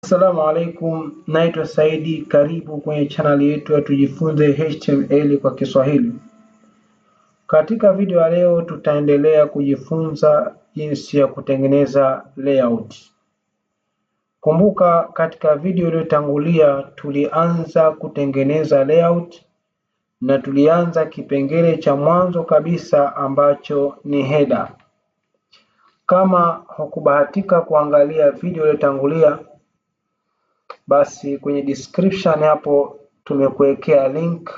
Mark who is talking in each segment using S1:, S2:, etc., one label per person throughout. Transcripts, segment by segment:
S1: Assalamu alaikum, naitwa Saidi. Karibu kwenye channel yetu ya tujifunze HTML kwa Kiswahili. Katika video ya leo tutaendelea kujifunza jinsi ya kutengeneza layout. Kumbuka katika video iliyotangulia tulianza kutengeneza layout na tulianza kipengele cha mwanzo kabisa ambacho ni header. Kama hukubahatika kuangalia video iliyotangulia, basi kwenye description hapo tumekuwekea link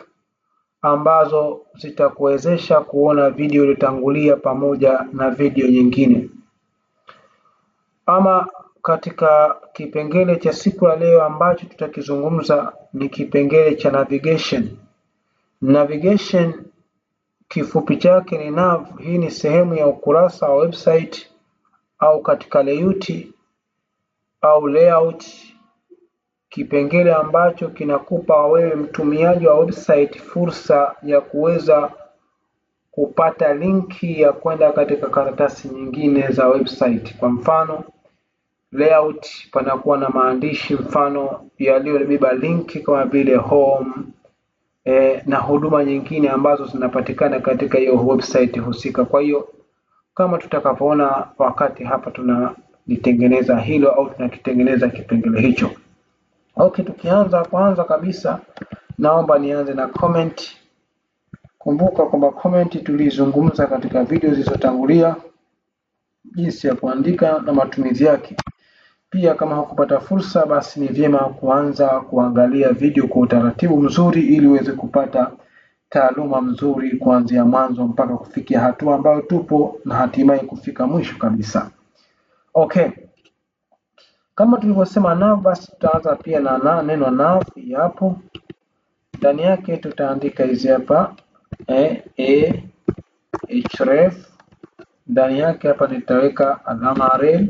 S1: ambazo zitakuwezesha kuona video iliyotangulia pamoja na video nyingine. Ama katika kipengele cha siku ya leo ambacho tutakizungumza ni kipengele cha navigation. Navigation kifupi chake ni nav. Hii ni sehemu ya ukurasa wa website au katika layout au layout, kipengele ambacho kinakupa wewe mtumiaji wa website fursa ya kuweza kupata linki ya kwenda katika karatasi nyingine za website. Kwa mfano layout panakuwa na maandishi mfano yaliyobeba linki kama vile home na huduma nyingine ambazo zinapatikana katika hiyo website husika. Kwa hiyo kama tutakapoona wakati hapa tunalitengeneza hilo au tunakitengeneza kipengele hicho. Okay, tukianza kwanza kabisa naomba nianze na comment. Kumbuka kwamba comment tulizungumza katika video zilizotangulia jinsi ya kuandika na matumizi yake. Pia kama hukupata fursa, basi ni vyema kuanza kuangalia video kwa utaratibu mzuri ili uweze kupata taaluma mzuri kuanzia mwanzo mpaka kufikia hatua ambayo tupo na hatimaye kufika mwisho kabisa. Okay. Kama tulivyosema nav, basi tutaanza pia na neno nav hapo. Ndani yake tutaandika hizi hapa href. Ndani yake hapa nitaweka alama rel,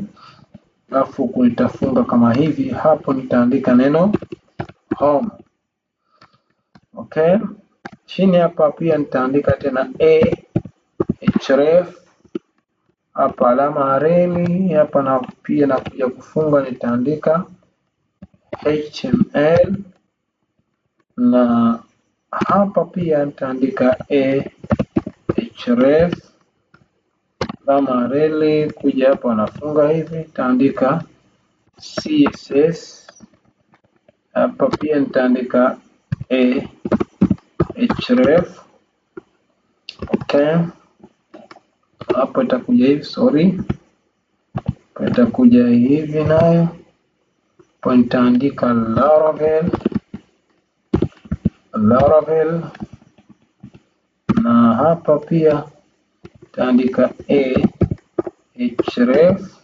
S1: alafu nitafunga kama hivi. Hapo nitaandika neno home. Okay. Chini hapa pia nitaandika tena href. Hapa alama reli hapa, na pia nakuja kufunga nitaandika HTML, na hapa pia nitaandika href alama reli. Kuja hapa nafunga hivi nitaandika CSS. Hapa pia nitaandika href. Okay. Hapa itakuja hivi, itakuja hivi nayo. Hapo nitaandika Laravel, na hapa pia nitaandika href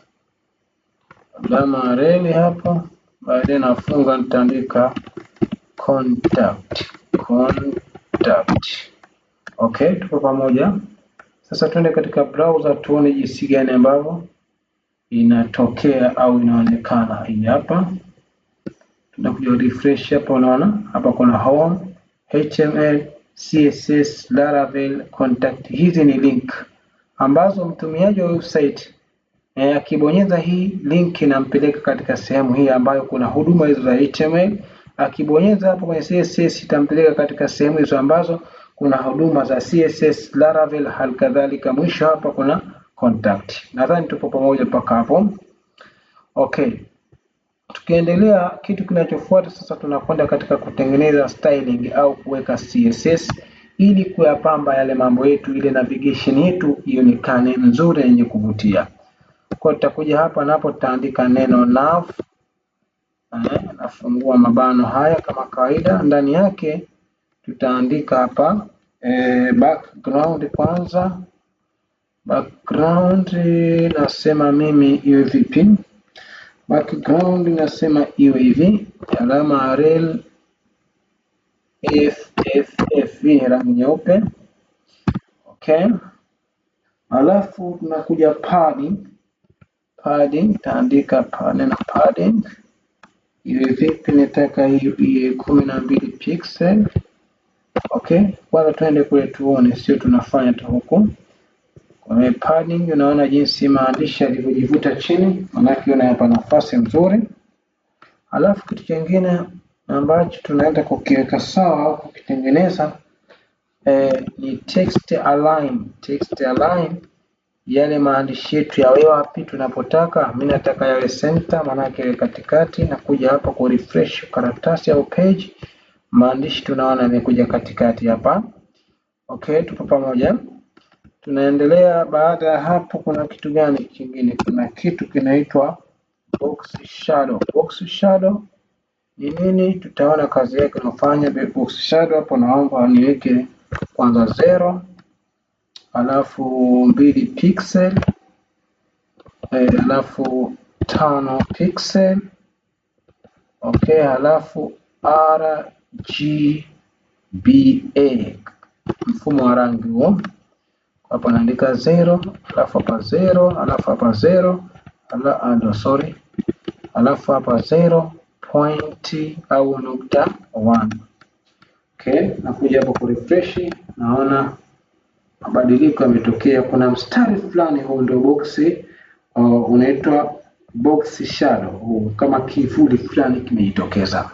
S1: alama reli hapa. Baadaye nafunga nitaandika contact. Okay, tuko pamoja. Sasa tuende katika browser tuone jinsi gani ambavyo inatokea au inaonekana. Hii hapa tunakuja refresh hapa, unaona hapa kuna home, HTML, CSS, Laravel, contact. Hizi ni link ambazo mtumiaji wa website akibonyeza hii link inampeleka katika sehemu hii ambayo kuna huduma hizo za HTML. Akibonyeza hapo kwenye CSS itampeleka katika sehemu hizo ambazo kuna huduma za CSS, Laravel, halikadhalika mwisho hapa kuna contact. Nadhani tupo pamoja mpaka hapo. Okay. Tukiendelea, kitu kinachofuata sasa tunakwenda katika kutengeneza styling au kuweka CSS ili kuyapamba yale mambo yetu, ile navigation yetu ionekane nzuri yenye kuvutia. Kwa tutakuja hapa na hapo tutaandika neno nav. Nafungua mabano haya kama kawaida. Ndani yake tutaandika hapa background kwanza. Background nasema mimi iwe vipi? Background nasema iwe hivi, alama rel FFF, rangi nyeupe. Okay. Alafu tunakuja padding taandika neno padding iwe vipi? Nataka iwe 12 pixel. Okay, kwanza tuende kule tuone, sio tunafanya tu huku. Kwa padding unaona jinsi maandishi yalivyojivuta chini, maana yake unayapa nafasi nzuri. Alafu kitu kingine ambacho tunaenda kukiweka sawa au kukitengeneza ni text align. Text align, yale maandishi yetu yawe wapi tunapotaka. Mimi nataka yawe center, maana yake katikati, na kuja hapa ku refresh karatasi au page, maandishi tunaona yamekuja katikati hapa. Okay, tupo pamoja. Tunaendelea. Baada ya hapo kuna kitu gani kingine? Kuna kitu kinaitwa box shadow. Box shadow ni nini? Tutaona kazi yake inafanya. Box shadow hapo naomba niweke kwanza 0, alafu 2 pixel, alafu 5 pixel. Okay, alafu RGBA, mfumo wa rangi huo. Hapa naandika 0, alafu hapa 0, alafu hapa 0, alafu hapa 0 point au nukta 1. Okay, nakuja hapo ku refresh, naona mabadiliko yametokea. Kuna mstari fulani, huu ndio box unaitwa box shadow, kama kivuli fulani kimejitokeza.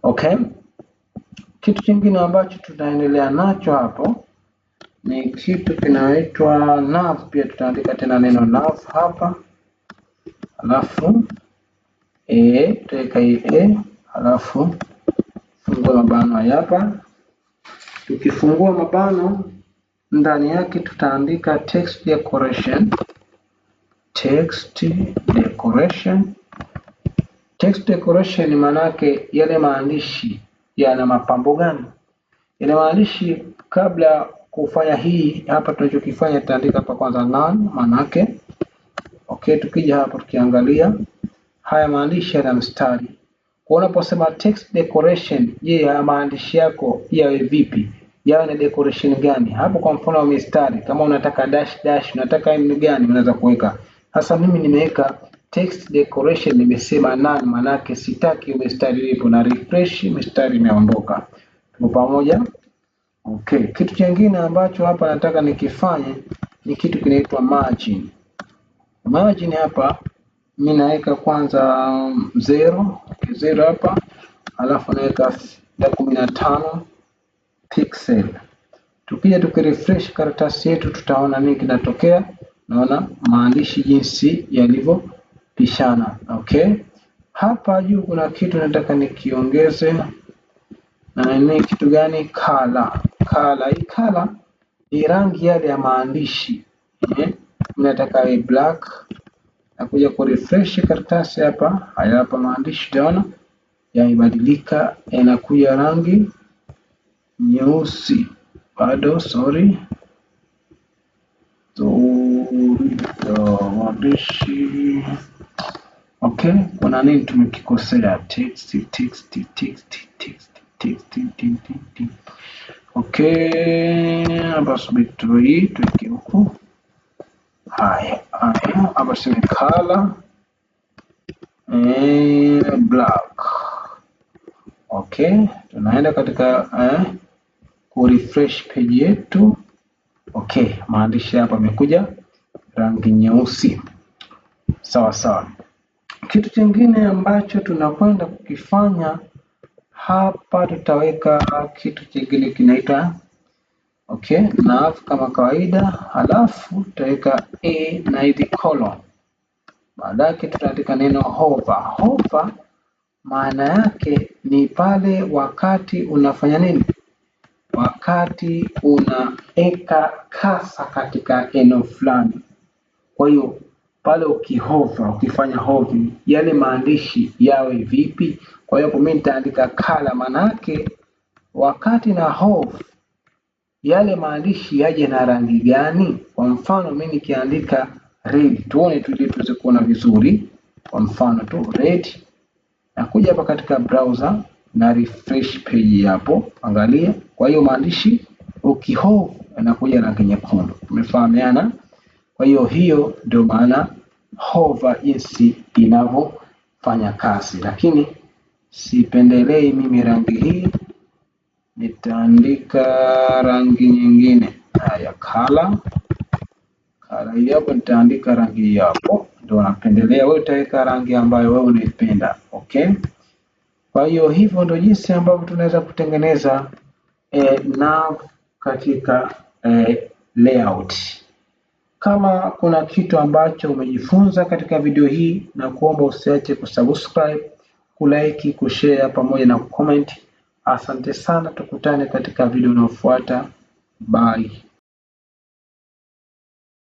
S1: Okay, kitu kingine ambacho tutaendelea nacho hapo ni kitu kinaitwa nav. Pia tutaandika tena neno nav hapa, alafu tutaweka alafu fungua mabano hapa. Tukifungua mabano, ndani yake tutaandika text decoration. Text decoration. Text decoration maana yake yale maandishi yana mapambo gani? Yale maandishi, kabla kufanya hii hapa, tunachokifanya tutaandika hapa kwanza none, maana yake. Okay, tukija hapa tukiangalia haya maandishi yana mstari. Kwa unaposema text decoration, je, haya maandishi yako yawe vipi? Yawe na decoration gani? Hapo kwa mfano wa mistari, kama unataka dash dash, unataka aina gani unaweza kuweka. Sasa mimi nimeweka text decoration, nimesema none, maana yake sitaki mistari ipo, na refresh, mistari imeondoka. Tuko pamoja? Okay, kitu kingine ambacho hapa nataka nikifanye ni kitu kinaitwa margin. Margin hapa mimi naweka kwanza 0, okay, 0 hapa, alafu naweka 15 pixel. Tukija tukirefresh karatasi yetu tutaona nini kinatokea. Naona maandishi jinsi yalivyopishana. Okay, hapa juu kuna kitu nataka nikiongeze, na ni kitu gani? Color. Color, hii color ni rangi yale ya maandishi. Nataka iwe black. Nakuja ku refresh karatasi hapa, haya hapa maandishi taona yamebadilika, yanakuja rangi nyeusi. Bado sorry, maandishi. Okay, kuna nini tumekikosea? Text. Okay, hapa subiri tuweke huku. Haya, hapa sema color black. Okay, tunaenda katika ku refresh page yetu. Okay, maandishi hapa yamekuja rangi nyeusi. Sawa sawa. Kitu kingine ambacho tunakwenda kukifanya hapa, tutaweka kitu kingine kinaitwa nav kama kawaida, halafu tutaweka na hizi colon. Baadaye tutaandika neno hover. Hover maana yake ni pale wakati unafanya nini? Wakati unaeka kasa katika eneo fulani. Kwa hiyo pale ukihover, ukifanya hovering, yale maandishi yawe vipi? Kwa hiyo mimi nitaandika color, maana yake wakati na hover yale maandishi yaje na rangi gani? Kwa mfano mimi nikiandika red, tuone tuweze kuona vizuri. Kwa mfano tu red, nakuja hapa katika browser na refresh page hapo, angalia. Kwa hiyo maandishi ukihover yanakuja rangi nyekundu. Tumefahamiana? Kwa hiyo ndio maana hover jinsi inavyofanya kazi, lakini sipendelei mimi rangi hii, nitaandika rangi nyingine. Haya, color hii hapo, nitaandika rangi hapo, ndio napendelea. Wewe utaweka rangi ambayo wewe unaipenda. Okay, Kwa hiyo hivyo ndio jinsi ambavyo tunaweza kutengeneza nav katika layout. Kama kuna kitu ambacho umejifunza katika video hii, na kuomba usiache kusubscribe, kulike, kushare pamoja na kucomment. Asante sana, tukutane katika video inayofuata. Bye.